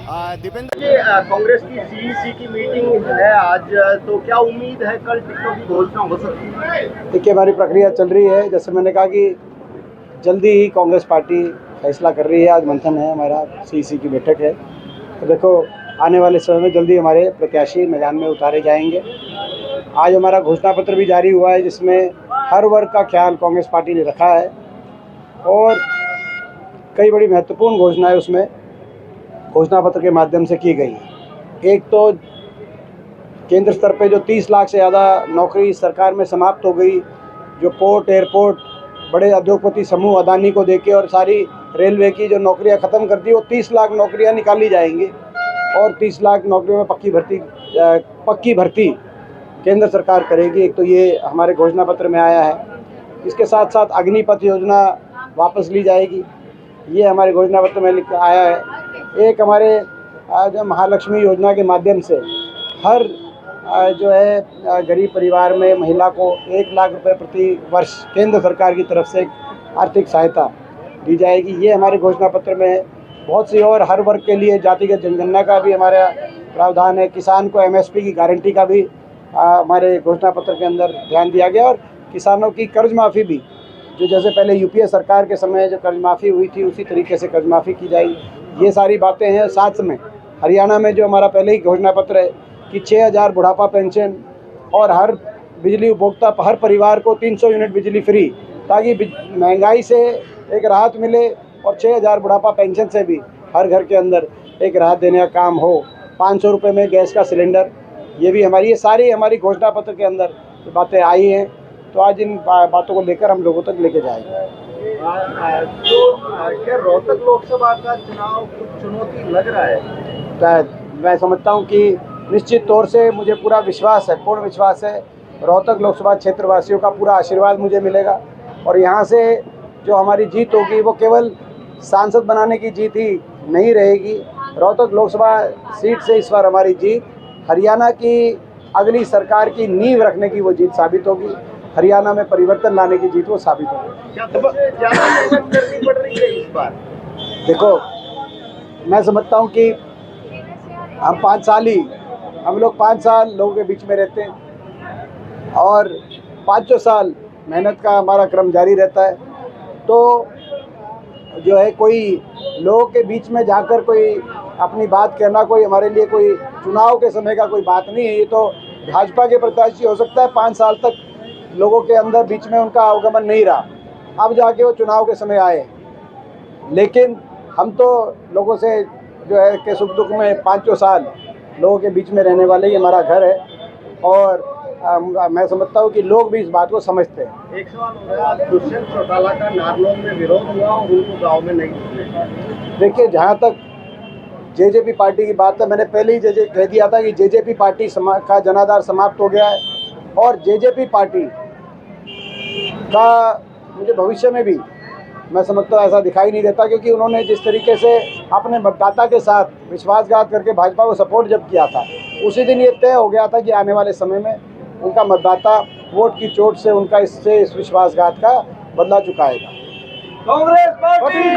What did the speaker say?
दीपेंद्र जी, कांग्रेस की सीईसी की मीटिंग है आज, तो क्या उम्मीद है कल टिकटों की घोषणा हो सकती है? देखिए, हमारी प्रक्रिया चल रही है। जैसे मैंने कहा कि जल्दी ही कांग्रेस पार्टी फैसला कर रही है। आज मंथन है, हमारा सीईसी की बैठक है। तो देखो, आने वाले समय में जल्दी हमारे प्रत्याशी मैदान में उतारे जाएंगे। आज हमारा घोषणा पत्र भी जारी हुआ है, जिसमें हर वर्ग का ख्याल कांग्रेस पार्टी ने रखा है और कई बड़ी महत्वपूर्ण घोषणाएं उसमें घोषणा पत्र के माध्यम से की गई है। एक तो केंद्र स्तर पे जो 30 लाख से ज़्यादा नौकरी सरकार में समाप्त हो गई, जो पोर्ट, एयरपोर्ट, बड़े उद्योगपति समूह अदानी को देके और सारी रेलवे की जो नौकरियां ख़त्म कर दी, वो 30 लाख नौकरियां निकाली जाएंगी और 30 लाख नौकरियों में पक्की भर्ती केंद्र सरकार करेगी। एक तो ये हमारे घोषणा पत्र में आया है। इसके साथ साथ अग्निपथ योजना वापस ली जाएगी, ये हमारे घोषणा पत्र में आया है। एक हमारे जो महालक्ष्मी योजना के माध्यम से हर जो है गरीब परिवार में महिला को 1 लाख रुपए प्रति वर्ष केंद्र सरकार की तरफ से आर्थिक सहायता दी जाएगी, ये हमारे घोषणा पत्र में है। बहुत सी और हर वर्ग के लिए जातिगत जनगणना का भी हमारा प्रावधान है। किसान को एमएसपी की गारंटी का भी हमारे घोषणा पत्र के अंदर ध्यान दिया गया और किसानों की कर्ज माफ़ी भी, जो जैसे पहले यूपीए सरकार के समय जो कर्ज माफ़ी हुई थी, उसी तरीके से कर्ज माफ़ी की जाएगी। ये सारी बातें हैं। साथ में हरियाणा में जो हमारा पहले ही घोषणा पत्र है कि 6000 बुढ़ापा पेंशन और हर बिजली उपभोक्ता हर परिवार को 300 यूनिट बिजली फ्री, ताकि महंगाई से एक राहत मिले और 6000 बुढ़ापा पेंशन से भी हर घर के अंदर एक राहत देने का काम हो। 500 रुपये में गैस का सिलेंडर, ये भी ये सारी हमारी घोषणा पत्र के अंदर बातें आई हैं। तो आज इन बातों को लेकर हम लोगों तक लेके जाएंगे। तो क्या रोहतक लोकसभा का चुनाव कुछ चुनौती लग रहा है? मैं समझता हूँ कि निश्चित तौर से मुझे पूरा विश्वास है, पूर्ण विश्वास है। रोहतक लोकसभा क्षेत्र वासियों का पूरा आशीर्वाद मुझे मिलेगा और यहाँ से जो हमारी जीत होगी वो केवल सांसद बनाने की जीत ही नहीं रहेगी। रोहतक लोकसभा सीट से इस बार हमारी जीत हरियाणा की अगली सरकार की नींव रखने की वो जीत साबित होगी। हरियाणा में परिवर्तन लाने की जीत वो साबित होगी। क्या सबसे ज़्यादा मेहनत करनी पड़ रही है इस बार? देखो, मैं समझता हूँ कि हम लोग 5 साल लोगों के बीच में रहते हैं और 5 साल मेहनत का हमारा क्रम जारी रहता है। तो जो है, कोई लोगों के बीच में जाकर कोई अपनी बात कहना कोई हमारे लिए कोई चुनाव के समय का कोई बात नहीं है। ये तो भाजपा के प्रत्याशी हो सकता है 5 साल तक लोगों के अंदर बीच में उनका आवागमन नहीं रहा, अब जाके वो चुनाव के समय आए। लेकिन हम तो लोगों से जो है कि सुख दुख में 5 साल लोगों के बीच में रहने वाले ही हमारा घर है और मैं समझता हूँ कि लोग भी इस बात को समझते हैं। एक सवाल हो रहा है, दुष्यंत चौटाला का नारनौल में विरोध हुआ और उनको गाँव में नहीं घुसने। देखिए, जहाँ तक जेजेपी पार्टी की बात है, मैंने पहले ही कह दिया था कि जेजेपी पार्टी का जनाधार समाप्त हो गया है और जेजेपी पार्टी का मुझे भविष्य में भी मैं समझता हूँ ऐसा दिखाई नहीं देता, क्योंकि उन्होंने जिस तरीके से अपने मतदाता के साथ विश्वासघात करके भाजपा को सपोर्ट जब किया था, उसी दिन ये तय हो गया था कि आने वाले समय में उनका मतदाता वोट की चोट से इस विश्वासघात का बदला चुकाएगा। कांग्रेस पार्टी